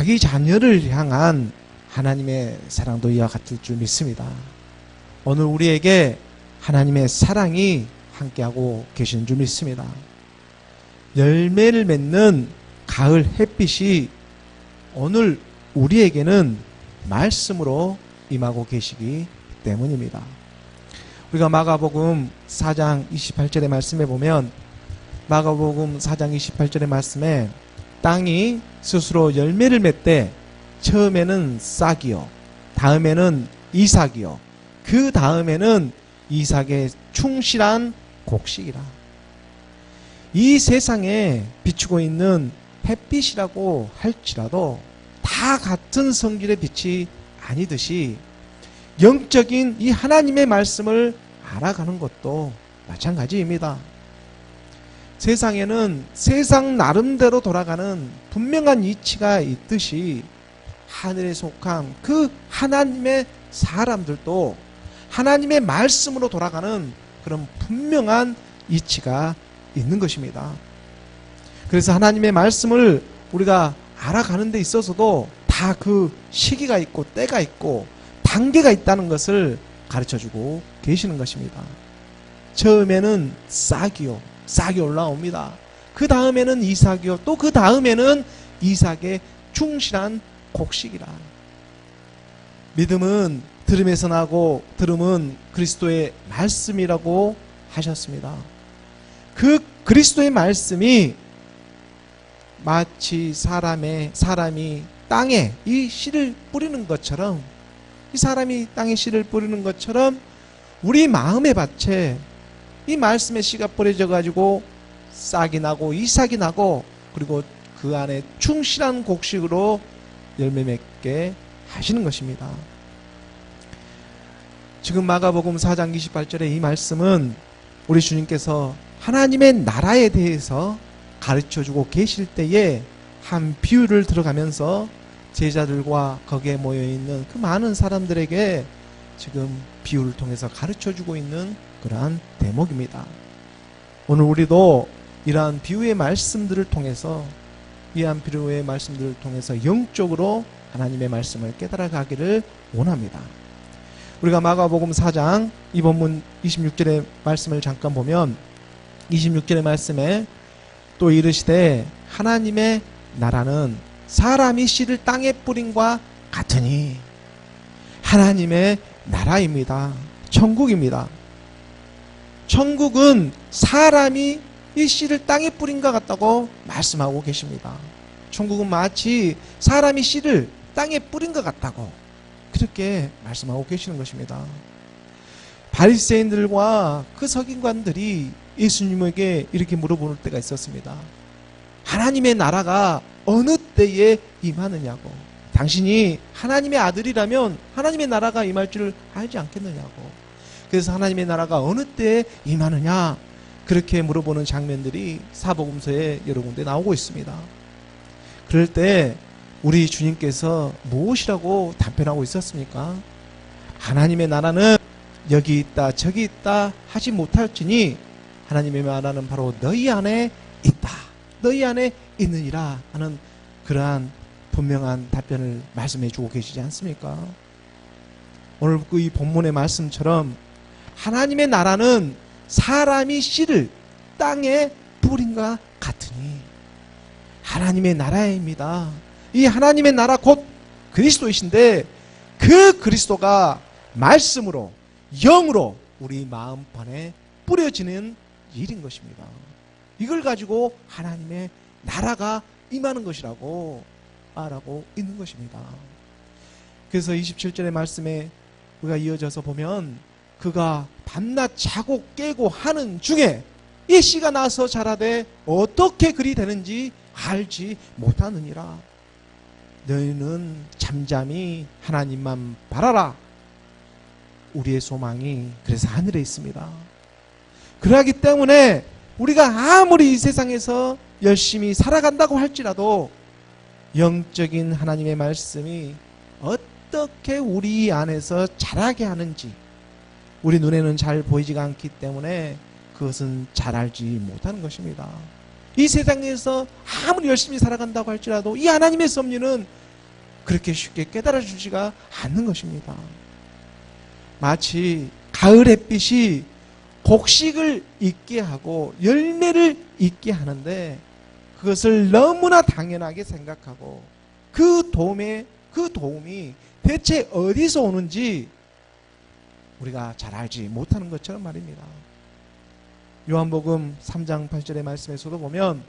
자기 자녀를 향한 하나님의 사랑도 이와 같을 줄 믿습니다. 오늘 우리에게 하나님의 사랑이 함께하고 계시는 줄 믿습니다. 열매를 맺는 가을 햇빛이 오늘 우리에게는 말씀으로 임하고 계시기 때문입니다. 우리가 마가복음 4장 28절의 말씀에 보면, 마가복음 4장 28절의 말씀에 땅이 스스로 열매를 맺되 처음에는 싹이요, 다음에는 이삭이요, 그 다음에는 이삭의 충실한 곡식이라. 이 세상에 비추고 있는 햇빛이라고 할지라도 다 같은 성질의 빛이 아니듯이 영적인 이 하나님의 말씀을 알아가는 것도 마찬가지입니다. 세상에는 세상 나름대로 돌아가는 분명한 이치가 있듯이 하늘에 속한 그 하나님의 사람들도 하나님의 말씀으로 돌아가는 그런 분명한 이치가 있는 것입니다. 그래서 하나님의 말씀을 우리가 알아가는 데 있어서도 다 그 시기가 있고 때가 있고 단계가 있다는 것을 가르쳐주고 계시는 것입니다. 처음에는 싹이요, 싹이 올라옵니다. 그 다음에는 이삭이요, 또 그 다음에는 이삭의 충실한 곡식이라. 믿음은 들음에서 나고 들음은 그리스도의 말씀이라고 하셨습니다. 그 그리스도의 말씀이 마치 사람이 땅에 이 씨를 뿌리는 것처럼, 이 사람이 땅에 씨를 뿌리는 것처럼 우리 마음의 밭에 이 말씀의 씨가 뿌려져 가지고 싹이 나고 이삭이 나고, 그리고 그 안에 충실한 곡식으로 열매 맺게 하시는 것입니다. 지금 마가복음 4장 28절의 이 말씀은 우리 주님께서 하나님의 나라에 대해서 가르쳐주고 계실 때에 한 비유를 들어가면서 제자들과 거기에 모여있는 그 많은 사람들에게 지금 비유를 통해서 가르쳐주고 있는 그러한 대목입니다. 오늘 우리도 이러한 비유의 말씀들을 통해서, 이러한 비유의 말씀들을 통해서 영적으로 하나님의 말씀을 깨달아가기를 원합니다. 우리가 마가복음 4장 이 본문 26절의 말씀을 잠깐 보면, 26절의 말씀에 또 이르시되 하나님의 나라는 사람이 씨를 땅에 뿌림과 같으니, 하나님의 나라입니다. 천국입니다. 천국은 사람이 이 씨를 땅에 뿌린과 같다고 말씀하고 계십니다. 천국은 마치 사람이 씨를 땅에 뿌린 것 같다고 그렇게 말씀하고 계시는 것입니다. 바리새인들과 그 서기관들이 예수님에게 이렇게 물어볼 때가 있었습니다. 하나님의 나라가 어느 때에 임하느냐고. 당신이 하나님의 아들이라면 하나님의 나라가 임할 줄 알지 않겠느냐고. 그래서 하나님의 나라가 어느 때에 임하느냐, 그렇게 물어보는 장면들이 사복음서에 여러 군데 나오고 있습니다. 그럴 때 우리 주님께서 무엇이라고 답변하고 있었습니까? 하나님의 나라는 여기 있다 저기 있다 하지 못할지니 하나님의 나라는 바로 너희 안에 있다, 너희 안에 있느니라 하는 그러한 분명한 답변을 말씀해 주고 계시지 않습니까? 오늘 그 이 본문의 말씀처럼 하나님의 나라는 사람이 씨를 땅에 뿌린과 같으니 하나님의 나라입니다. 이 하나님의 나라 곧 그리스도이신데, 그 그리스도가 말씀으로 영으로 우리 마음판에 뿌려지는 일인 것입니다. 이걸 가지고 하나님의 나라가 임하는 것이라고 말하고 있는 것입니다. 그래서 27절의 말씀에 우리가 이어져서 보면, 그가 밤낮 자고 깨고 하는 중에 이 씨가 나서 자라되 어떻게 그리 되는지 알지 못하느니라. 너희는 잠잠히 하나님만 바라라. 우리의 소망이 그래서 하늘에 있습니다. 그러하기 때문에 우리가 아무리 이 세상에서 열심히 살아간다고 할지라도 영적인 하나님의 말씀이 어떻게 우리 안에서 자라게 하는지 우리 눈에는 잘 보이지가 않기 때문에 그것은 잘 알지 못하는 것입니다. 이 세상에서 아무리 열심히 살아간다고 할지라도 이 하나님의 섭리는 그렇게 쉽게 깨달아 주지가 않는 것입니다. 마치 가을 햇빛이 곡식을 익게 하고 열매를 익게 하는데 그것을 너무나 당연하게 생각하고 그 도움이 대체 어디서 오는지 우리가 잘 알지 못하는 것처럼 말입니다. 요한복음 3장 8절의 말씀에서도 보면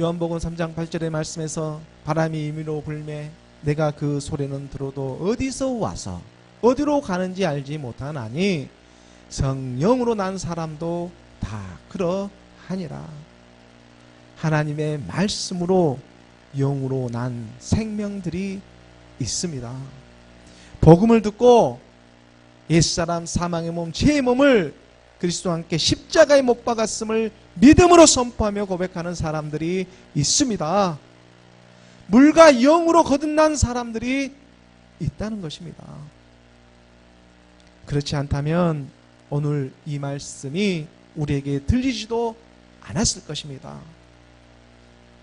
요한복음 3장 8절의 말씀에서 바람이 임의로 불매 내가 그 소리는 들어도 어디서 와서 어디로 가는지 알지 못하나니 성령으로 난 사람도 다 그러하니라. 하나님의 말씀으로 영으로 난 생명들이 있습니다. 복음을 듣고 옛사람 사망의 몸 죄의 몸을 그리스도와 함께 십자가에 못 박았음을 믿음으로 선포하며 고백하는 사람들이 있습니다. 물과 영으로 거듭난 사람들이 있다는 것입니다. 그렇지 않다면 오늘 이 말씀이 우리에게 들리지도 않았을 것입니다.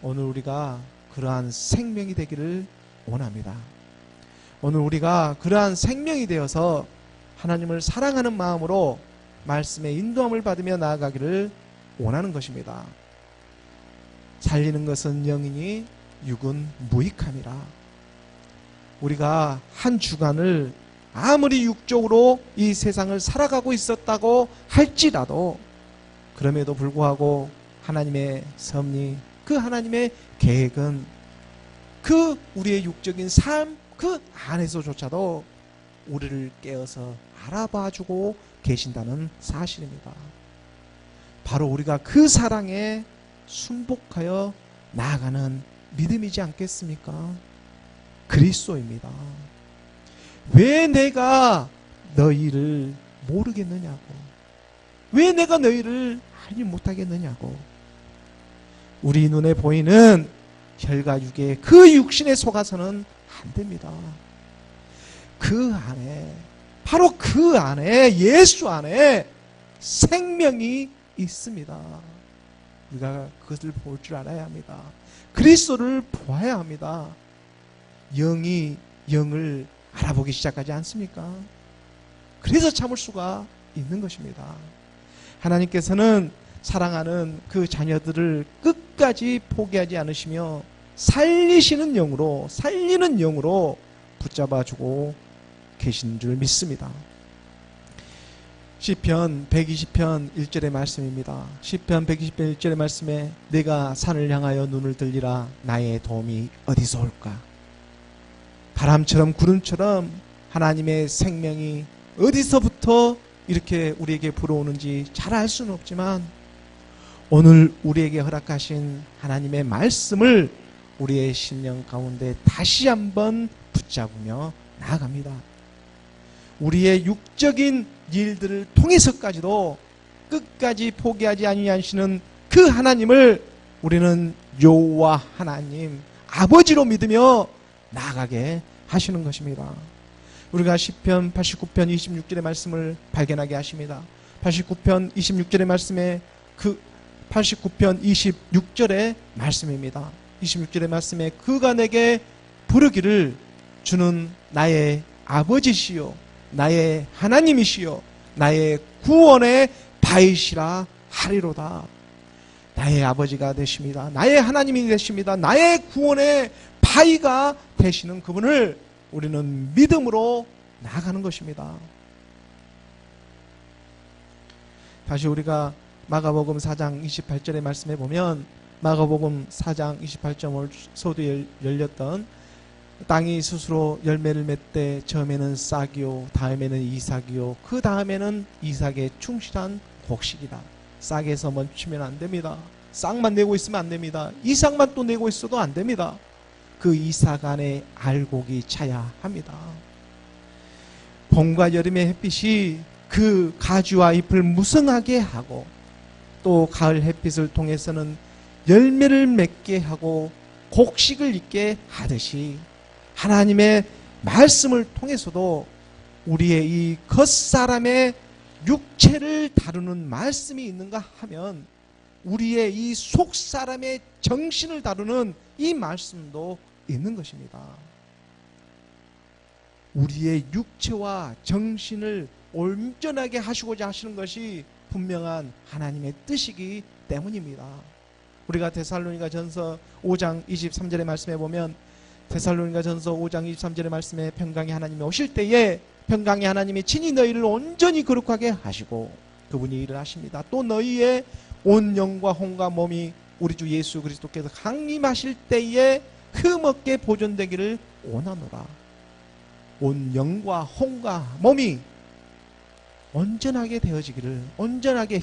오늘 우리가 그러한 생명이 되기를 원합니다. 오늘 우리가 그러한 생명이 되어서 하나님을 사랑하는 마음으로 말씀의 인도함을 받으며 나아가기를 원하는 것입니다. 살리는 것은 영이니 육은 무익함이라. 우리가 한 주간을 아무리 육적으로 이 세상을 살아가고 있었다고 할지라도 그럼에도 불구하고 하나님의 섭리, 그 하나님의 계획은 그 우리의 육적인 삶 그 안에서조차도 우리를 깨어서 알아봐주고 계신다는 사실입니다. 바로 우리가 그 사랑에 순복하여 나아가는 믿음이지 않겠습니까? 그리스도입니다. 왜 내가 너희를 모르겠느냐고, 왜 내가 너희를 알지 못하겠느냐고. 우리 눈에 보이는 혈과 육의 그 육신에 속아서는 안 됩니다. 그 안에, 바로 그 안에, 예수 안에 생명이 있습니다. 우리가 그것을 볼 줄 알아야 합니다. 그리스도를 보아야 합니다. 영이 영을 알아보기 시작하지 않습니까? 그래서 참을 수가 있는 것입니다. 하나님께서는 사랑하는 그 자녀들을 끝까지 포기하지 않으시며 살리시는 영으로, 살리는 영으로 붙잡아주고 계신 줄 믿습니다. 시편 120편 1절의 말씀입니다. 시편 120편 1절의 말씀에 내가 산을 향하여 눈을 들리라 나의 도움이 어디서 올까? 바람처럼 구름처럼 하나님의 생명이 어디서부터 이렇게 우리에게 불어오는지 잘 알 수는 없지만 오늘 우리에게 허락하신 하나님의 말씀을 우리의 심령 가운데 다시 한번 붙잡으며 나아갑니다. 우리의 육적인 일들을 통해서까지도 끝까지 포기하지 아니하시는 그 하나님을 우리는 여호와 하나님 아버지로 믿으며 나아가게 하시는 것입니다. 우리가 시편 89편 26절의 말씀을 발견하게 하십니다. 89편 26절의 말씀에 그 89편 26절의 말씀입니다. 26절의 말씀에 그가 내게 부르기를 주는 나의 아버지시요 나의 하나님이시요 나의 구원의 바위시라 하리로다. 나의 아버지가 되십니다. 나의 하나님이 되십니다. 나의 구원의 바위가 되시는 그분을 우리는 믿음으로 나아가는 것입니다. 다시 우리가 마가복음 4장 28절의 말씀에 보면 마가복음 4장 28절에서도 열렸던 땅이 스스로 열매를 맺되 처음에는 싹이요 다음에는 이삭이요 그 다음에는 이삭의 충실한 곡식이다. 싹에서 멈추면 안 됩니다. 싹만 내고 있으면 안 됩니다. 이삭만 또 내고 있어도 안 됩니다. 그 이삭 안에 알곡이 차야 합니다. 봄과 여름의 햇빛이 그 가지와 잎을 무성하게 하고 또 가을 햇빛을 통해서는 열매를 맺게 하고 곡식을 잇게 하듯이 하나님의 말씀을 통해서도 우리의 이 겉사람의 육체를 다루는 말씀이 있는가 하면 우리의 이 속사람의 정신을 다루는 이 말씀도 있는 것입니다. 우리의 육체와 정신을 온전하게 하시고자 하시는 것이 분명한 하나님의 뜻이기 때문입니다. 우리가 데살로니가 전서 5장 23절의 말씀에 보면, 데살로니가 전서 5장 23절의 말씀에 평강의 하나님이 오실 때에 평강의 하나님이 친히 너희를 온전히 거룩하게 하시고, 그분이 일을 하십니다. 또 너희의 온 영과 혼과 몸이 우리 주 예수 그리스도께서 강림하실 때에 흠없게 보존되기를 원하노라. 온 영과 혼과 몸이 온전하게 되어지기를, 온전하게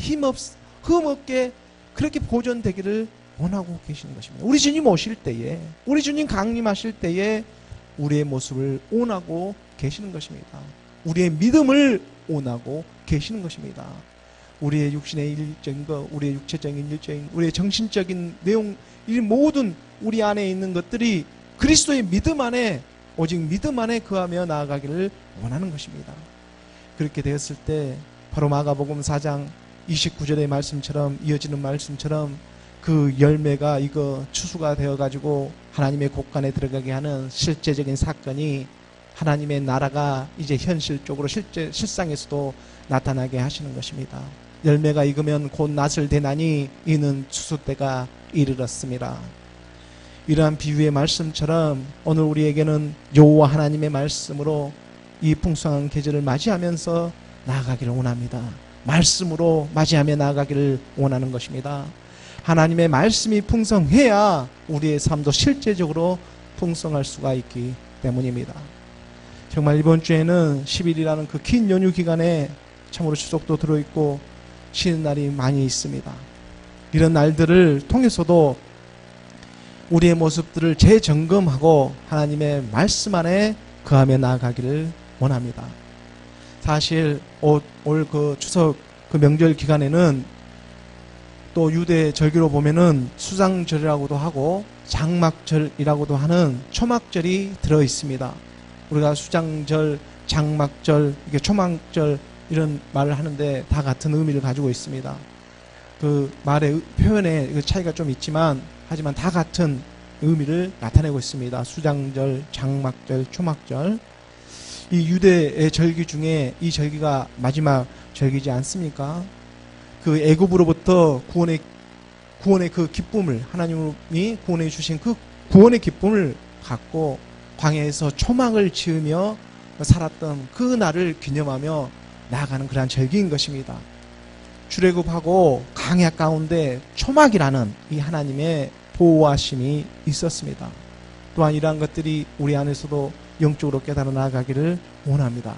흠없게 그렇게 보존되기를 원하고 계시는 것입니다. 우리 주님 오실 때에, 우리 주님 강림하실 때에 우리의 모습을 원하고 계시는 것입니다. 우리의 믿음을 원하고 계시는 것입니다. 우리의 육신의 일적인 것, 우리의 육체적인 일적인, 우리의 정신적인 내용, 이 모든 우리 안에 있는 것들이 그리스도의 믿음 안에, 오직 믿음 안에 거하며 나아가기를 원하는 것입니다. 그렇게 되었을 때 바로 마가복음 4장 29절의 말씀처럼, 이어지는 말씀처럼 그 열매가 이거 추수가 되어가지고 하나님의 곳간에 들어가게 하는 실제적인 사건이, 하나님의 나라가 이제 현실적으로 실상에서도 나타나게 하시는 것입니다. 열매가 익으면 곧 낫을 대나니 이는 추수 때가 이르렀습니다. 이러한 비유의 말씀처럼 오늘 우리에게는 여호와 하나님의 말씀으로 이 풍성한 계절을 맞이하면서 나아가기를 원합니다. 말씀으로 맞이하며 나아가기를 원하는 것입니다. 하나님의 말씀이 풍성해야 우리의 삶도 실제적으로 풍성할 수가 있기 때문입니다. 정말 이번 주에는 10일이라는 그 긴 연휴 기간에 참으로 추석도 들어있고 쉬는 날이 많이 있습니다. 이런 날들을 통해서도 우리의 모습들을 재점검하고 하나님의 말씀 안에 거하며 나아가기를 원합니다. 사실 올 그 추석 그 명절 기간에는 또 유대 절기로 보면은 수장절이라고도 하고 장막절이라고도 하는 초막절이 들어 있습니다. 우리가 수장절, 장막절, 이게 초막절 이런 말을 하는데 다 같은 의미를 가지고 있습니다. 그 말의 표현에 차이가 좀 있지만 하지만 다 같은 의미를 나타내고 있습니다. 수장절, 장막절, 초막절. 이 유대의 절기 중에 이 절기가 마지막 절기지 않습니까? 그 애굽으로부터 구원의 그 기쁨을, 하나님이 구원해 주신 그 구원의 기쁨을 갖고 광야에서 초막을 지으며 살았던 그 날을 기념하며 나아가는 그러한 절기인 것입니다. 출애굽하고 광야 가운데 초막이라는 이 하나님의 보호하심이 있었습니다. 또한 이러한 것들이 우리 안에서도 영적으로 깨달아 나아가기를 원합니다.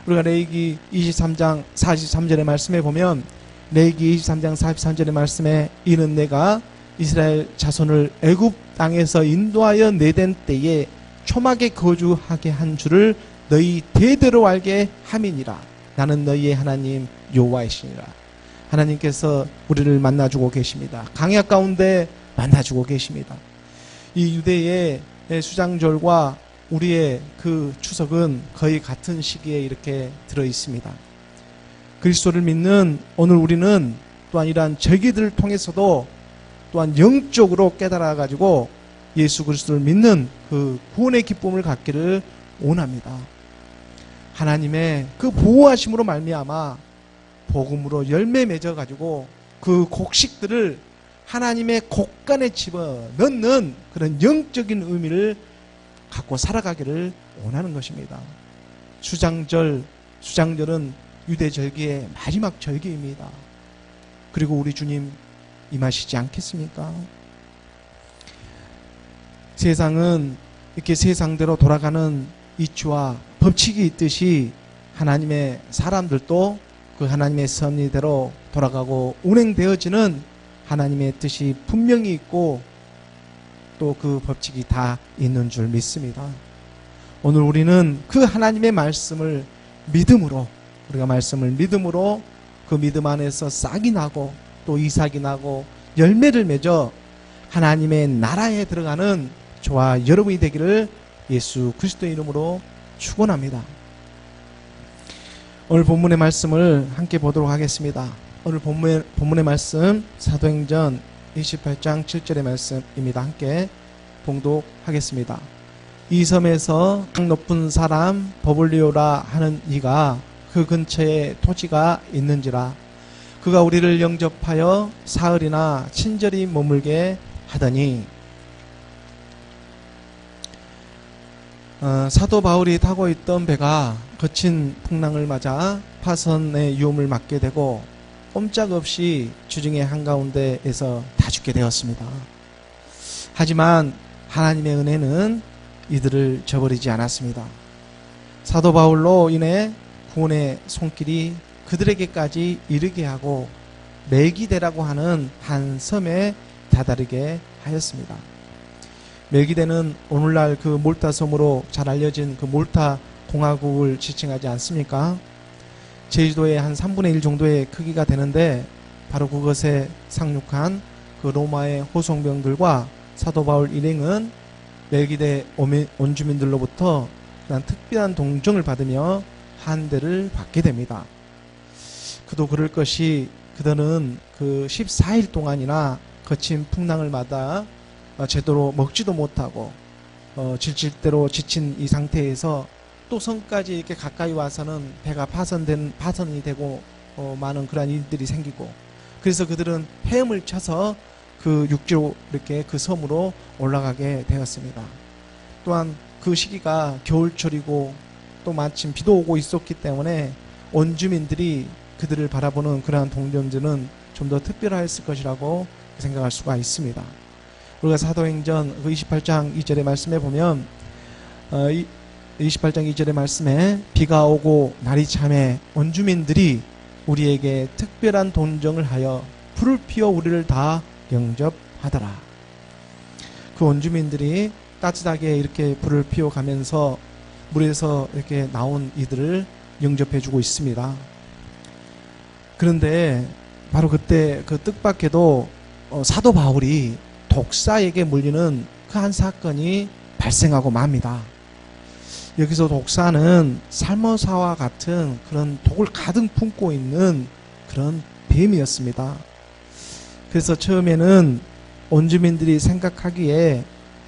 우리가 레위기 23장 43절의 말씀에 보면, 레위기 23장 43절의 말씀에 이는 내가 이스라엘 자손을 애굽 땅에서 인도하여 내댄 때에 초막에 거주하게 한 줄을 너희 대대로 알게 함이니라. 나는 너희의 하나님 여호와이시니라. 하나님께서 우리를 만나주고 계십니다. 광야 가운데 만나주고 계십니다. 이 유대의 수장절과 우리의 그 추석은 거의 같은 시기에 이렇게 들어 있습니다. 그리스도를 믿는 오늘 우리는 또한 이러한 절기들을 통해서도 또한 영적으로 깨달아 가지고 예수 그리스도를 믿는 그 구원의 기쁨을 갖기를 원합니다. 하나님의 그 보호하심으로 말미암아 복음으로 열매 맺어 가지고 그 곡식들을 하나님의 곳간에 집어넣는 그런 영적인 의미를 갖고 살아가기를 원하는 것입니다. 수장절은 유대 절기의 마지막 절기입니다. 그리고 우리 주님 임하시지 않겠습니까? 세상은 이렇게 세상대로 돌아가는 이치와 법칙이 있듯이 하나님의 사람들도 그 하나님의 섭리대로 돌아가고 운행되어지는 하나님의 뜻이 분명히 있고 또 그 법칙이 다 있는 줄 믿습니다. 오늘 우리는 그 하나님의 말씀을 믿음으로, 우리가 말씀을 믿음으로 그 믿음 안에서 싹이 나고 또 이삭이 나고 열매를 맺어 하나님의 나라에 들어가는 저와 여러분이 되기를 예수 그리스도의 이름으로 축원합니다. 오늘 본문의 말씀을 함께 보도록 하겠습니다. 오늘 본문의 말씀 사도행전 28장 7절의 말씀입니다. 함께 봉독하겠습니다. 이 섬에서 강 높은 사람 버블리오라 하는 이가 그 근처에 토지가 있는지라 그가 우리를 영접하여 사흘이나 친절히 머물게 하더니 사도 바울이 타고 있던 배가 거친 풍랑을 맞아 파선의 위험을 맞게 되고 꼼짝없이 주중의 한가운데에서 다 죽게 되었습니다. 하지만 하나님의 은혜는 이들을 저버리지 않았습니다. 사도 바울로 인해 구원의 손길이 그들에게까지 이르게 하고 멜기데라고 하는 한 섬에 다다르게 하였습니다. 멜기데는 오늘날 그 몰타 섬으로 잘 알려진 그 몰타 공화국을 지칭하지 않습니까? 제주도의 한 3분의 1 정도의 크기가 되는데 바로 그것에 상륙한 그 로마의 호송병들과 사도 바울 일행은 멜기데 원주민들로부터 특별한 동정을 받으며 환대를 받게 됩니다. 그도 그럴 것이 그들은 그 14일 동안이나 거친 풍랑을 맞아 제대로 먹지도 못하고 질질대로 지친 이 상태에서 또 섬까지 이렇게 가까이 와서는 배가 파선이 되고 많은 그러한 일들이 생기고 그래서 그들은 헤엄을 쳐서 그 육지로 이렇게 그 섬으로 올라가게 되었습니다. 또한 그 시기가 겨울철이고 또 마침 비도 오고 있었기 때문에 원주민들이 그들을 바라보는 그러한 동정들은 좀 더 특별했을 것이라고 생각할 수가 있습니다. 우리가 사도행전 28장 2절의 말씀에 보면 28장 2절의 말씀에 비가 오고 날이 참해 원주민들이 우리에게 특별한 동정을 하여 불을 피워 우리를 다 영접하더라. 그 원주민들이 따뜻하게 이렇게 불을 피워가면서 물에서 이렇게 나온 이들을 영접해주고 있습니다. 그런데 바로 그때 그 뜻밖에도 사도 바울이 독사에게 물리는 그 한 사건이 발생하고 맙니다. 여기서 독사는 살모사와 같은 그런 독을 가득 품고 있는 그런 뱀이었습니다. 그래서 처음에는 원주민들이 생각하기에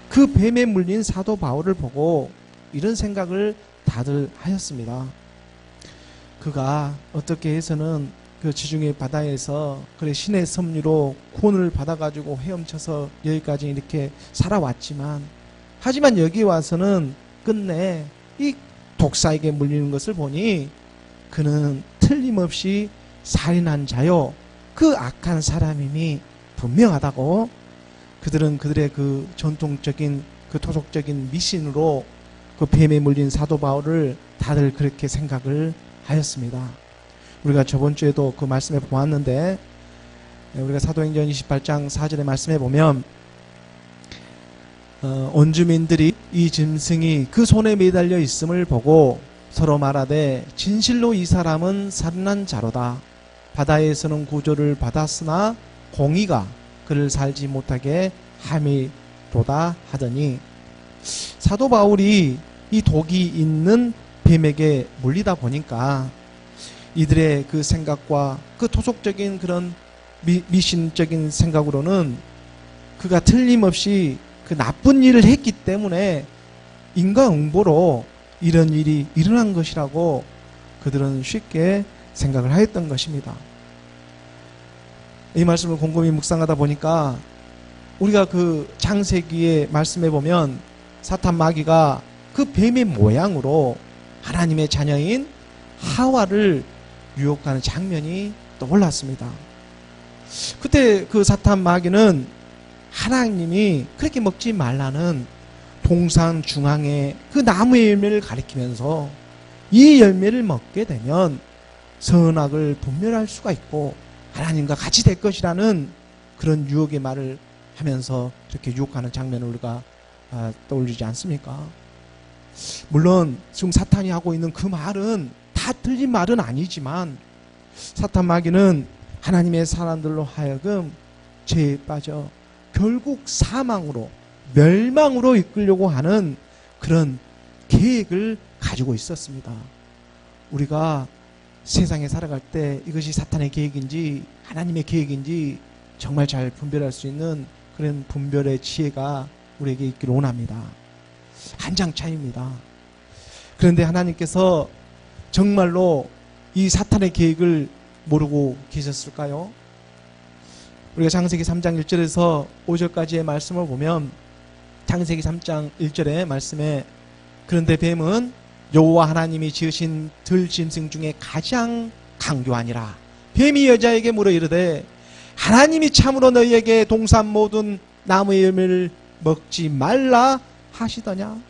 그 뱀에 물린 사도 바울을 보고 이런 생각을 다들 하였습니다. 그가 어떻게 해서는 그 지중해 바다에서 그래 신의 섭리로 구원을 받아가지고 헤엄쳐서 여기까지 이렇게 살아왔지만 하지만 여기 와서는 끝내 이 독사에게 물리는 것을 보니 그는 틀림없이 살인한 자요 그 악한 사람임이 분명하다고 그들은 그들의 그 전통적인 그 토속적인 미신으로 그 뱀에 물린 사도 바울을 다들 그렇게 생각을 하였습니다. 우리가 저번 주에도 그 말씀에 보았는데 우리가 사도행전 28장 4절의 말씀에 보면 원주민들이 이 짐승이 그 손에 매달려 있음을 보고 서로 말하되 진실로 이 사람은 살인한 자로다. 바다에서는 구조를 받았으나 공의가 그를 살지 못하게 함이로다 하더니 사도 바울이 이 독이 있는 뱀에게 물리다 보니까 이들의 그 생각과 그 토속적인 그런 미신적인 생각으로는 그가 틀림없이 그 나쁜 일을 했기 때문에 인과응보로 이런 일이 일어난 것이라고 그들은 쉽게 생각을 하였던 것입니다. 이 말씀을 곰곰이 묵상하다 보니까 우리가 그 창세기의 말씀에 보면 사탄 마귀가 그 뱀의 모양으로 하나님의 자녀인 하와를 유혹하는 장면이 떠올랐습니다. 그때 그 사탄 마귀는 하나님이 그렇게 먹지 말라는 동산 중앙에 그 나무의 열매를 가리키면서 이 열매를 먹게 되면 선악을 분별할 수가 있고 하나님과 같이 될 것이라는 그런 유혹의 말을 하면서 이렇게 유혹하는 장면을 우리가 떠올리지 않습니까? 물론 지금 사탄이 하고 있는 그 말은 다 틀린 말은 아니지만 사탄 마귀는 하나님의 사람들로 하여금 죄에 빠져 결국 사망으로 멸망으로 이끌려고 하는 그런 계획을 가지고 있었습니다. 우리가 세상에 살아갈 때 이것이 사탄의 계획인지 하나님의 계획인지 정말 잘 분별할 수 있는 그런 분별의 지혜가 우리에게 있기를 원합니다. 한 장 차이입니다. 그런데 하나님께서 정말로 이 사탄의 계획을 모르고 계셨을까요? 우리가 창세기 3장 1절에서 5절까지의 말씀을 보면 창세기 3장 1절의 말씀에 그런데 뱀은 여호와 하나님이 지으신 들짐승 중에 가장 강교하니라. 뱀이 여자에게 물어 이르되 하나님이 참으로 너희에게 동산 모든 나무의 열매를 먹지 말라 하시더냐.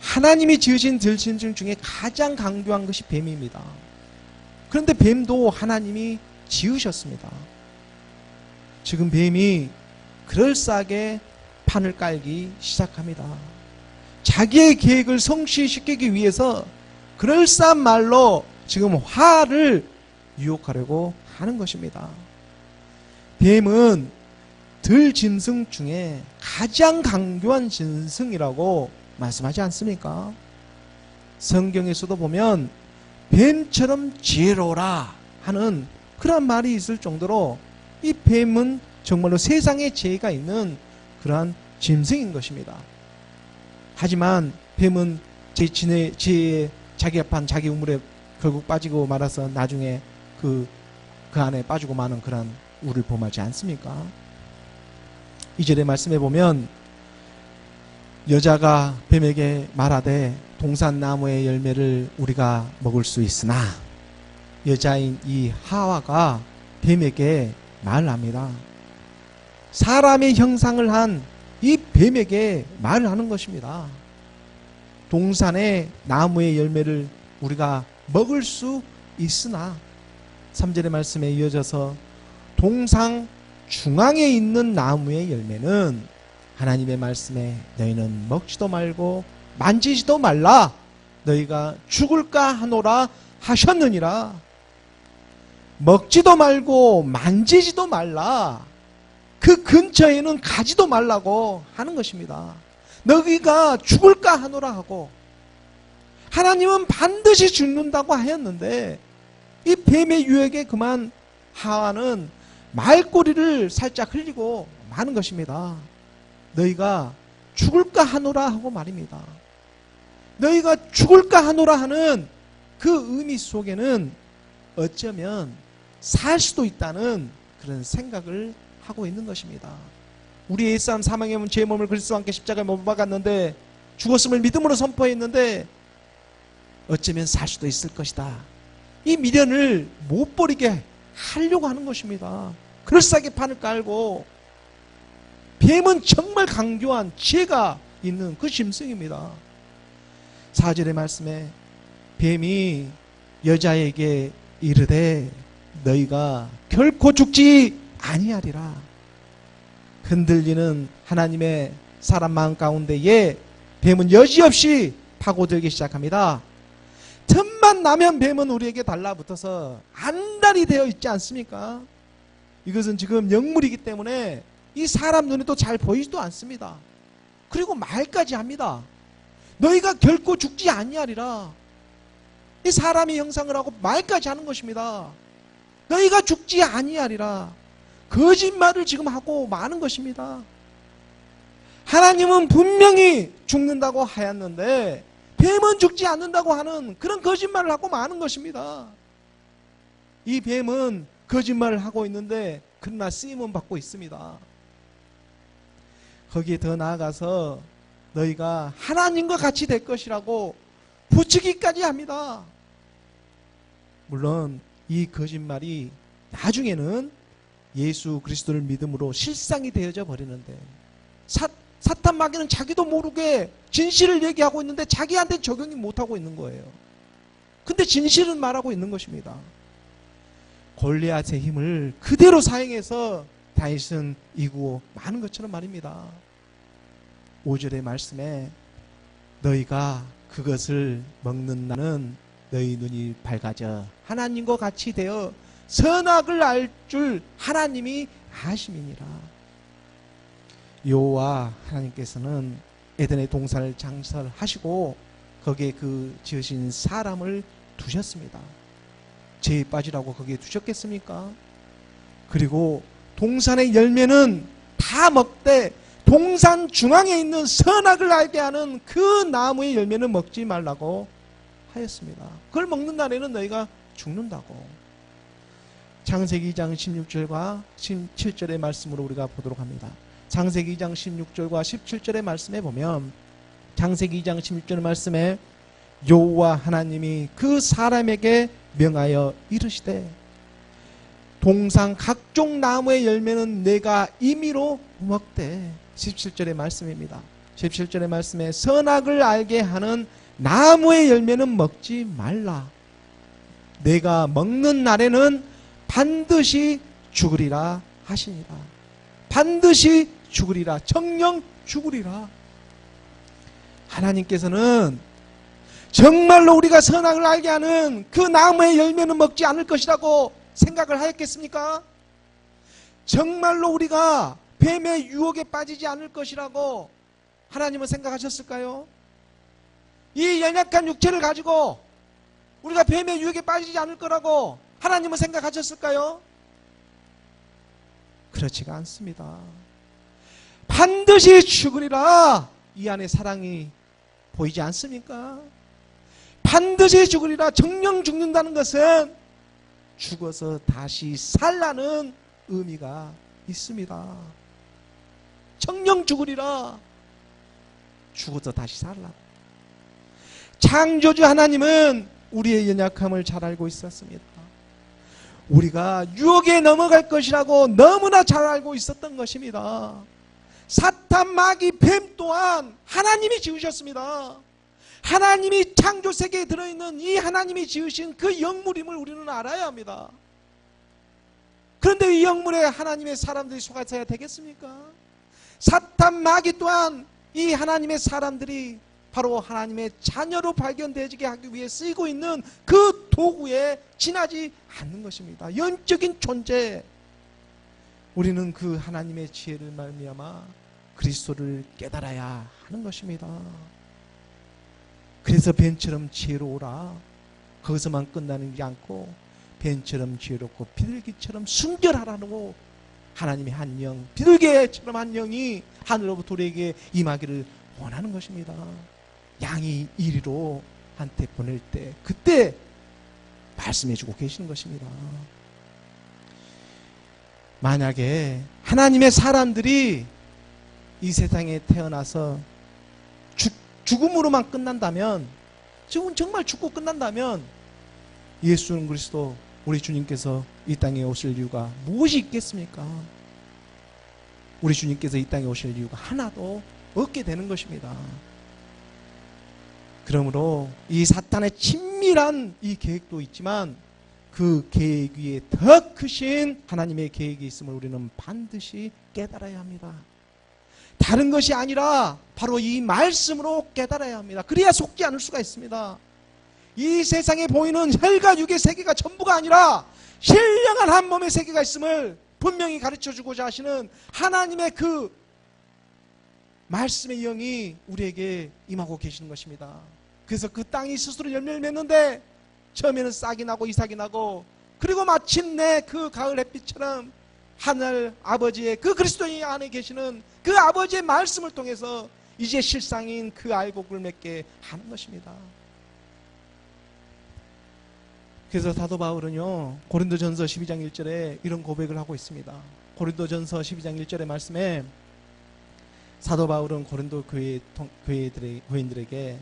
하나님이 지으신 들짐승 중에 가장 강교한 것이 뱀입니다. 그런데 뱀도 하나님이 지으셨습니다. 지금 뱀이 그럴싸하게 판을 깔기 시작합니다. 자기의 계획을 성취시키기 위해서 그럴싸한 말로 지금 화를 유혹하려고 하는 것입니다. 뱀은 들짐승 중에 가장 강교한 짐승이라고 말씀하지 않습니까? 성경에서도 보면 뱀처럼 지혜로워라 하는 그런 말이 있을 정도로 이 뱀은 정말로 세상에 지혜가 있는 그러한 짐승인 것입니다. 하지만 뱀은 지혜에 자기 합한 자기 우물에 결국 빠지고 말아서 나중에 그 안에 빠지고 마는 그런 우를 범하지 않습니까? 2절의 말씀에 보면 여자가 뱀에게 말하되 동산 나무의 열매를 우리가 먹을 수 있으나 여자인 이 하와가 뱀에게 말을 합니다. 사람의 형상을 한 이 뱀에게 말을 하는 것입니다. 동산의 나무의 열매를 우리가 먹을 수 있으나 3절의 말씀에 이어져서 동상 중앙에 있는 나무의 열매는 하나님의 말씀에 너희는 먹지도 말고 만지지도 말라 너희가 죽을까 하노라 하셨느니라. 먹지도 말고 만지지도 말라, 그 근처에는 가지도 말라고 하는 것입니다. 너희가 죽을까 하노라 하고 하나님은 반드시 죽는다고 하였는데 이 뱀의 유혹에 그만 하와는 말꼬리를 살짝 흘리고 마는 것입니다. 너희가 죽을까 하노라 하고 말입니다. 너희가 죽을까 하노라 하는 그 의미 속에는 어쩌면 살 수도 있다는 그런 생각을 하고 있는 것입니다. 우리 옛사람 사망의 몸 제 몸을 그리스도와 함께 십자가에 못 박았는데 죽었음을 믿음으로 선포했는데 어쩌면 살 수도 있을 것이다. 이 미련을 못 버리게 하려고 하는 것입니다. 그럴싸하게 판을 깔고 뱀은 정말 강교한 지혜가 있는 그 짐승입니다. 4절의 말씀에 뱀이 여자에게 이르되 너희가 결코 죽지 아니하리라. 흔들리는 하나님의 사람 마음 가운데에 뱀은 여지없이 파고들기 시작합니다. 틈만 나면 뱀은 우리에게 달라붙어서 안달이 되어 있지 않습니까? 이것은 지금 영물이기 때문에 이 사람 눈에도 잘 보이지도 않습니다. 그리고 말까지 합니다. 너희가 결코 죽지 아니하리라. 이 사람이 형상을 하고 말까지 하는 것입니다. 너희가 죽지 아니하리라. 거짓말을 지금 하고 마는 것입니다. 하나님은 분명히 죽는다고 하였는데 뱀은 죽지 않는다고 하는 그런 거짓말을 하고 마는 것입니다. 이 뱀은 거짓말을 하고 있는데 그러나 쓰임은 받고 있습니다. 거기에 더 나아가서 너희가 하나님과 같이 될 것이라고 부추기까지 합니다. 물론 이 거짓말이 나중에는 예수 그리스도를 믿음으로 실상이 되어져 버리는데 사탄 마귀는 자기도 모르게 진실을 얘기하고 있는데 자기한테 적용이 못하고 있는 거예요. 근데 진실은 말하고 있는 것입니다. 골리앗의 힘을 그대로 사용해서 다윗은 이기고 많은 것처럼 말입니다. 5절의 말씀에 너희가 그것을 먹는 날은 너희 눈이 밝아져 하나님과 같이 되어 선악을 알 줄 하나님이 아심이니라. 여호와 하나님께서는 에덴의 동산을 장설하시고 거기에 그 지으신 사람을 두셨습니다. 죄에 빠지라고 거기에 두셨겠습니까? 그리고 동산의 열매는 다 먹되 동산 중앙에 있는 선악을 알게 하는 그 나무의 열매는 먹지 말라고 하였습니다. 그걸 먹는 날에는 너희가 죽는다고. 창세기 2장 16절과 17절의 말씀으로 우리가 보도록 합니다. 창세기 2장 16절과 17절의 말씀에 보면, 창세기 2장 16절 말씀에 여호와 하나님이 그 사람에게 명하여 이르시되 동산 각종 나무의 열매는 내가 임의로 먹되, 17절의 말씀입니다. 17절의 말씀에 선악을 알게 하는 나무의 열매는 먹지 말라. 내가 먹는 날에는 반드시 죽으리라 하시니라. 반드시 죽으리라. 정녕 죽으리라. 하나님께서는 정말로 우리가 선악을 알게 하는 그 나무의 열매는 먹지 않을 것이라고 생각을 하였겠습니까? 정말로 우리가 뱀의 유혹에 빠지지 않을 것이라고 하나님은 생각하셨을까요? 이 연약한 육체를 가지고 우리가 뱀의 유혹에 빠지지 않을 거라고 하나님은 생각하셨을까요? 그렇지가 않습니다. 반드시 죽으리라. 이 안에 사랑이 보이지 않습니까? 반드시 죽으리라. 정녕 죽는다는 것은 죽어서 다시 살라는 의미가 있습니다. 정녕 죽으리라. 죽어서 다시 살라. 창조주 하나님은 우리의 연약함을 잘 알고 있었습니다. 우리가 유혹에 넘어갈 것이라고 너무나 잘 알고 있었던 것입니다. 사탄, 마귀, 뱀 또한 하나님이 지으셨습니다. 하나님이 창조 세계에 들어있는 이 하나님이 지으신 그 영물임을 우리는 알아야 합니다. 그런데 이 영물에 하나님의 사람들이 속아서야 되겠습니까? 사탄, 마귀 또한 이 하나님의 사람들이 바로 하나님의 자녀로 발견되게 하기 위해 쓰이고 있는 그 도구에 지나지 않는 것입니다. 영적인 존재. 우리는 그 하나님의 지혜를 말미암아 그리스도를 깨달아야 하는 것입니다. 그래서 뱀처럼 지혜로우라. 거기서만 끝나는 게 않고 뱀처럼 지혜롭고 비둘기처럼 순결하라고 하나님의 한 영, 비둘기처럼 한 영이 하늘로부터 우리에게 임하기를 원하는 것입니다. 양이 이리로 한테 보낼 때 그때 말씀해주고 계시는 것입니다. 만약에 하나님의 사람들이 이 세상에 태어나서 죽음으로만 끝난다면, 지금 정말 죽고 끝난다면 예수 그리스도 우리 주님께서 이 땅에 오실 이유가 무엇이 있겠습니까? 우리 주님께서 이 땅에 오실 이유가 하나도 없게 되는 것입니다. 그러므로 이 사탄의 친밀한 이 계획도 있지만 그 계획 위에 더 크신 하나님의 계획이 있음을 우리는 반드시 깨달아야 합니다. 다른 것이 아니라 바로 이 말씀으로 깨달아야 합니다. 그래야 속지 않을 수가 있습니다. 이 세상에 보이는 혈과 육의 세계가 전부가 아니라 신령한 한 몸의 세계가 있음을 분명히 가르쳐주고자 하시는 하나님의 그 말씀의 영이 우리에게 임하고 계시는 것입니다. 그래서 그 땅이 스스로 열매를 맺는데 처음에는 싹이 나고 이삭이 나고, 그리고 마침내 그 가을 햇빛처럼 하늘 아버지의 그 그리스도인 안에 계시는 그 아버지의 말씀을 통해서 이제 실상인 그 알곡을 맺게 하는 것입니다. 그래서 사도 바울은요, 고린도전서 12장 1절에 이런 고백을 하고 있습니다. 고린도전서 12장 1절의 말씀에 사도 바울은 고린도 교인들에게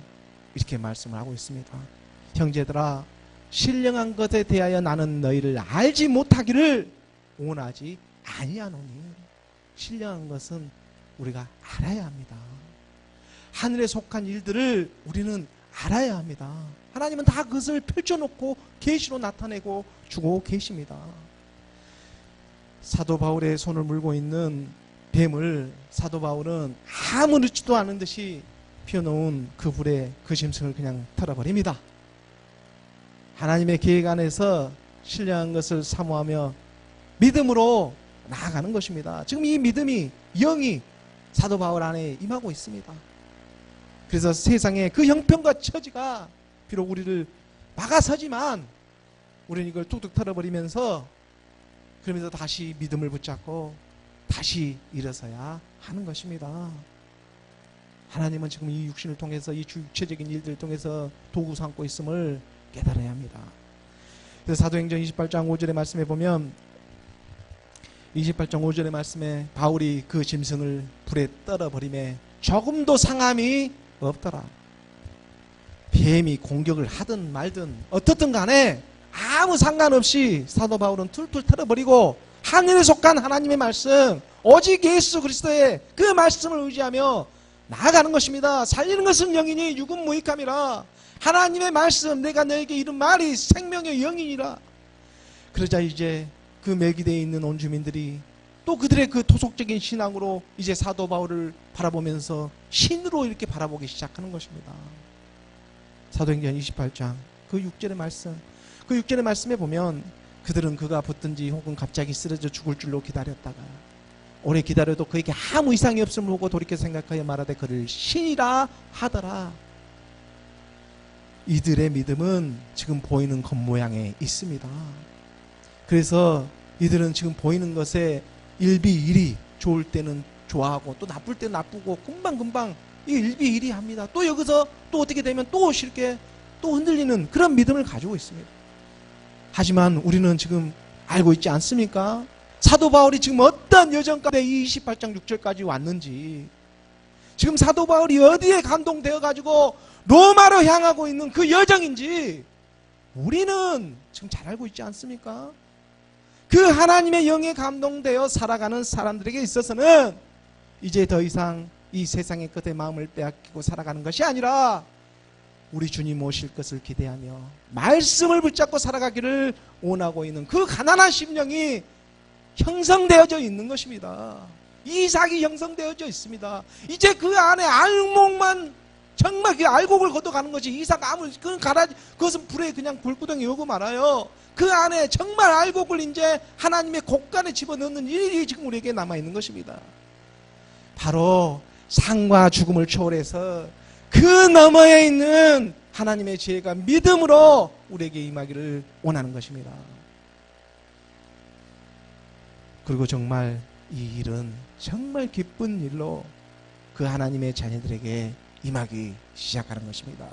이렇게 말씀을 하고 있습니다. 형제들아, 신령한 것에 대하여 나는 너희를 알지 못하기를 원하지 아니하노니. 신령한 것은 우리가 알아야 합니다. 하늘에 속한 일들을 우리는 알아야 합니다. 하나님은 다 그것을 펼쳐놓고 계시로 나타내고 주고 계십니다. 사도 바울의 손을 물고 있는 뱀을 사도 바울은 아무렇지도 않은 듯이 피워놓은 그 불에 그 짐승을 그냥 털어버립니다. 하나님의 계획 안에서 신령한 것을 사모하며 믿음으로 나아가는 것입니다. 지금 이 믿음이, 영이 사도 바울 안에 임하고 있습니다. 그래서 세상의 그 형편과 처지가 비록 우리를 막아서지만 우리는 이걸 뚝뚝 털어버리면서 그러면서 다시 믿음을 붙잡고 다시 일어서야 하는 것입니다. 하나님은 지금 이 육신을 통해서 이 육체적인 일들을 통해서 도구 삼고 있음을 깨달아야 합니다. 그래서 사도행전 28장 5절의 말씀에 보면 28장 5절의 말씀에 바울이 그 짐승을 불에 떨어버림에 조금도 상함이 없더라. 뱀이 공격을 하든 말든 어떻든 간에 아무 상관없이 사도 바울은 툴툴 털어버리고 하늘에 속한 하나님의 말씀, 오직 예수 그리스도의 그 말씀을 의지하며 나아가는 것입니다. 살리는 것은 영이니 육은 무익함이라. 하나님의 말씀, 내가 너에게 이른 말이 생명의 영이니라. 그러자 이제 그 매기대에 있는 온 주민들이 또 그들의 그 토속적인 신앙으로 이제 사도 바울을 바라보면서 신으로 이렇게 바라보기 시작하는 것입니다. 사도행전 28장 그 6절의 말씀, 그 6절의 말씀에 보면 그들은 그가 붙든지 혹은 갑자기 쓰러져 죽을 줄로 기다렸다가 오래 기다려도 그에게 아무 이상이 없음을 보고 돌이켜 생각하여 말하되 그를 신이라 하더라. 이들의 믿음은 지금 보이는 겉모양에 있습니다. 그래서 이들은 지금 보이는 것에 일비일이, 좋을 때는 좋아하고 또 나쁠 때는 나쁘고 금방금방 이 일비일이합니다. 또 여기서 또 어떻게 되면 또 쉽게 또 흔들리는 그런 믿음을 가지고 있습니다. 하지만 우리는 지금 알고 있지 않습니까? 사도 바울이 지금 어떤 여정 가운데 이 28장 6절까지 왔는지, 지금 사도 바울이 어디에 감동되어 가지고 로마로 향하고 있는 그 여정인지 우리는 지금 잘 알고 있지 않습니까? 그 하나님의 영에 감동되어 살아가는 사람들에게 있어서는 이제 더 이상 이 세상의 끝에 마음을 빼앗기고 살아가는 것이 아니라 우리 주님 오실 것을 기대하며 말씀을 붙잡고 살아가기를 원하고 있는 그 가난한 심령이 형성되어져 있는 것입니다. 이삭이 형성되어져 있습니다. 이제 그 안에 알곡만, 정말 그 알곡을 걷어가는 것이 이삭 아무 그것은 불에 그냥 불구덩이 오고 말아요. 그 안에 정말 알곡을 이제 하나님의 곡간에 집어넣는 일이 지금 우리에게 남아 있는 것입니다. 바로 상과 죽음을 초월해서 그 너머에 있는 하나님의 지혜가 믿음으로 우리에게 임하기를 원하는 것입니다. 그리고 정말 이 일은 정말 기쁜 일로 그 하나님의 자녀들에게 임하기 시작하는 것입니다.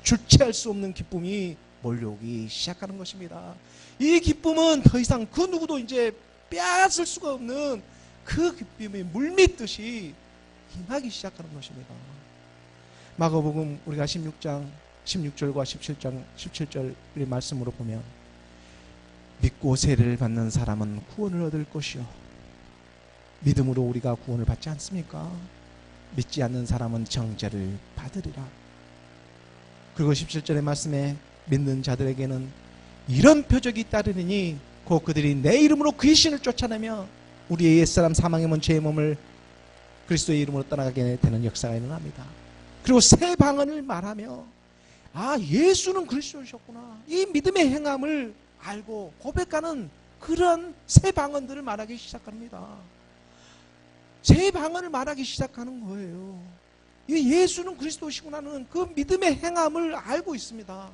주체할 수 없는 기쁨이 몰려오기 시작하는 것입니다. 이 기쁨은 더 이상 그 누구도 이제 빼앗을 수가 없는 그 기쁨이 물밀듯이 임하기 시작하는 것입니다. 마가복음 우리가 16장 16절과 17절의 말씀으로 보면 믿고 세례를 받는 사람은 구원을 얻을 것이요, 믿음으로 우리가 구원을 받지 않습니까? 믿지 않는 사람은 정죄를 받으리라. 그리고 17절의 말씀에 믿는 자들에게는 이런 표적이 따르느니 곧 그들이 내 이름으로 귀신을 쫓아내며 우리의 옛사람 사망의 몸 죄의 몸을 그리스도의 이름으로 떠나가게 되는 역사가 일어납니다. 그리고 새 방언을 말하며 아, 예수는 그리스도이셨구나, 이 믿음의 행함을 알고 고백하는 그런 새 방언들을 말하기 시작합니다. 새 방언을 말하기 시작하는 거예요. 이 예수는 그리스도시구나는 그 믿음의 행함을 알고 있습니다.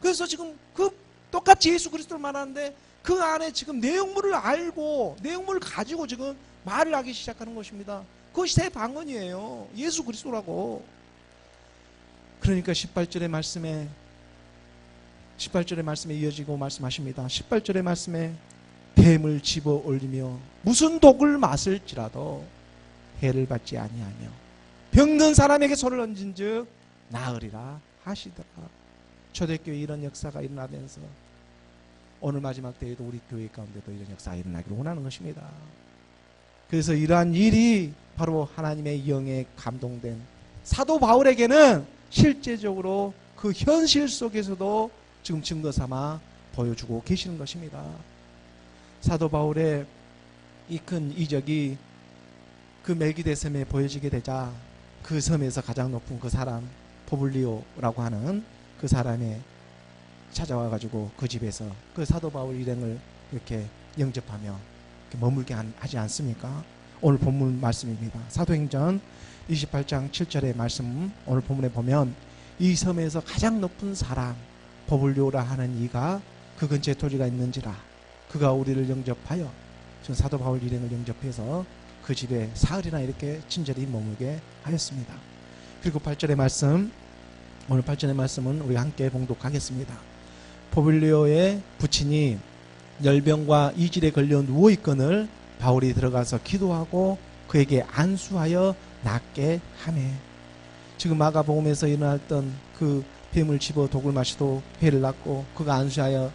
그래서 지금 그 똑같이 예수 그리스도를 말하는데 그 안에 지금 내용물을 알고 내용물을 가지고 지금 말을 하기 시작하는 것입니다. 그것이 새 방언이에요. 예수 그리스도라고. 그러니까 18절의 말씀에 이어지고 말씀하십니다. 18절의 말씀에 뱀을 집어 올리며 무슨 독을 마실지라도 해를 받지 아니하며 병든 사람에게 손을 얹은 즉 나으리라 하시더라. 초대교회 이런 역사가 일어나면서 오늘 마지막 때에도 우리 교회 가운데도 이런 역사가 일어나기를 원하는 것입니다. 그래서 이러한 일이 바로 하나님의 영에 감동된 사도 바울에게는 실제적으로 그 현실 속에서도 지금 증거 삼아 보여주고 계시는 것입니다. 사도 바울의 이 큰 이적이 그 멜기데 섬에 보여지게 되자 그 섬에서 가장 높은 그 사람 포블리오라고 하는 그 사람에 찾아와 가지고 그 집에서 그 사도 바울 일행을 이렇게 영접하며 이렇게 머물게 하지 않습니까? 오늘 본문 말씀입니다. 사도행전 28장 7절의 말씀, 오늘 본문에 보면 이 섬에서 가장 높은 사람 포블리오라 하는 이가 그 근처에 토지가 있는지라 그가 우리를 영접하여, 지금 사도 바울 일행을 영접해서 그 집에 사흘이나 이렇게 친절히 머물게 하였습니다. 그리고 8절의 말씀, 오늘 8절의 말씀은 우리가 함께 봉독하겠습니다. 포빌리오의 부친이 열병과 이질에 걸려 누워있거늘 바울이 들어가서 기도하고 그에게 안수하여 낫게 하매. 지금 마가복음에서 일어났던 그 뱀을 집어 독을 마시도 회를 낫고 그가 안수하여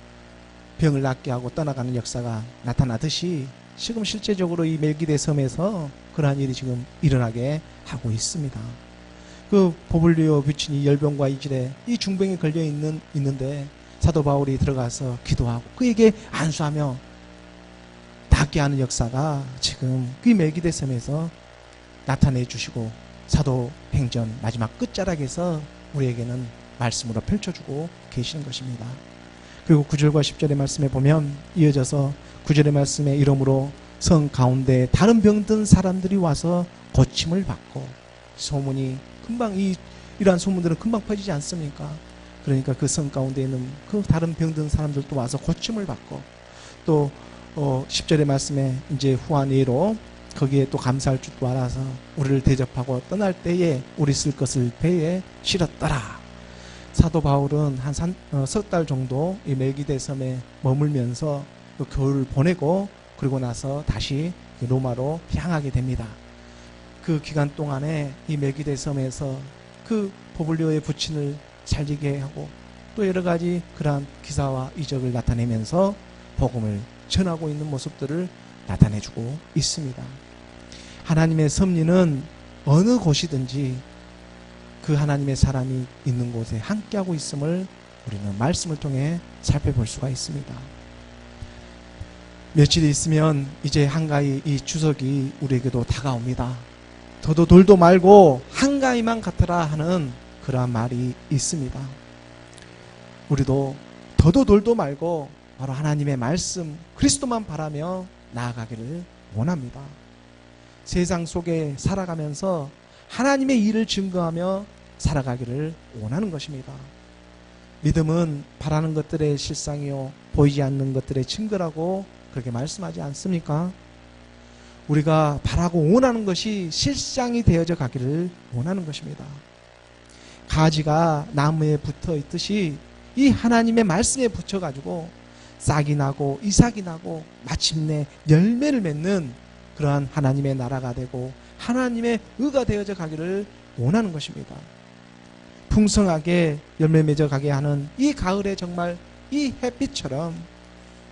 병을 낫게 하고 떠나가는 역사가 나타나듯이 지금 실제적으로 이 멜기데 섬에서 그러한 일이 지금 일어나게 하고 있습니다. 그 포블리오 부친이 열병과 이질에 이 중병에 걸려 있는데 사도 바울이 들어가서 기도하고 그에게 안수하며 낫게 하는 역사가 지금 그 멜기데 섬에서 나타내 주시고 사도행전 마지막 끝자락에서 우리에게는 말씀으로 펼쳐주고 계시는 것입니다. 그리고 9절과 10절의 말씀에 보면 이어져서 9절의 말씀에 이러므로 성 가운데 다른 병든 사람들이 와서 고침을 받고, 소문이 금방 이러한 소문들은 금방 퍼지지 않습니까? 그러니까 그 성 가운데 있는 그 다른 병든 사람들도 와서 고침을 받고, 또 10절의 말씀에 이제 후한 예로 거기에 또 감사할 줄도 알아서 우리를 대접하고 떠날 때에 우리 쓸 것을 배에 실었더라. 사도 바울은 한 석 달 정도 이 멜기데 섬에 머물면서 또 겨울을 보내고 그리고 나서 다시 로마로 향하게 됩니다. 그 기간 동안에 이 멜기데 섬에서 그 포블리오의 부친을 살리게 하고 또 여러 가지 그러한 기사와 이적을 나타내면서 복음을 전하고 있는 모습들을 나타내주고 있습니다. 하나님의 섭리는 어느 곳이든지 그 하나님의 사람이 있는 곳에 함께하고 있음을 우리는 말씀을 통해 살펴볼 수가 있습니다. 며칠이 있으면 이제 한가히 이 추석이 우리에게도 다가옵니다. 더도 돌도 말고 한가히만 같으라 하는 그러한 말이 있습니다. 우리도 더도 돌도 말고 바로 하나님의 말씀 그리스도만 바라며 나아가기를 원합니다. 세상 속에 살아가면서 하나님의 일을 증거하며 살아가기를 원하는 것입니다. 믿음은 바라는 것들의 실상이요 보이지 않는 것들의 증거라고 그렇게 말씀하지 않습니까? 우리가 바라고 원하는 것이 실상이 되어져 가기를 원하는 것입니다. 가지가 나무에 붙어 있듯이 이 하나님의 말씀에 붙여가지고 싹이 나고 이삭이 나고 마침내 열매를 맺는 그러한 하나님의 나라가 되고 하나님의 의가 되어져 가기를 원하는 것입니다. 풍성하게 열매 맺어 가게 하는 이 가을에 정말 이 햇빛처럼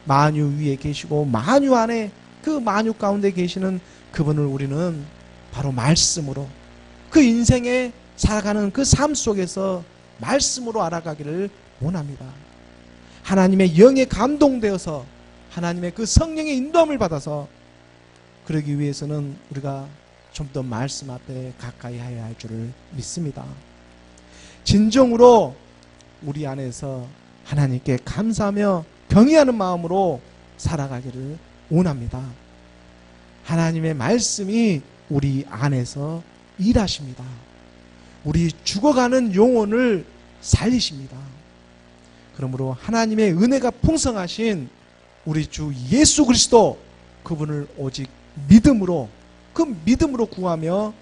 만유 위에 계시고 만유 안에 그 만유 가운데 계시는 그분을 우리는 바로 말씀으로 그 인생에 살아가는 그 삶 속에서 말씀으로 알아가기를 원합니다. 하나님의 영에 감동되어서 하나님의 그 성령의 인도함을 받아서 그러기 위해서는 우리가 좀 더 말씀 앞에 가까이 해야 할 줄을 믿습니다. 진정으로 우리 안에서 하나님께 감사하며 경외하는 마음으로 살아가기를 원합니다. 하나님의 말씀이 우리 안에서 일하십니다. 우리 죽어가는 영혼을 살리십니다. 그러므로 하나님의 은혜가 풍성하신 우리 주 예수 그리스도 그분을 오직 믿음으로 그 믿음으로 구하며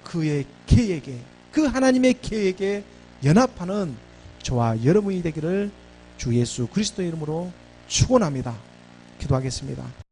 그의 계획에 그 하나님의 계획에 연합하는 저와 여러분이 되기를 주 예수 그리스도의 이름으로 축원합니다. 기도하겠습니다.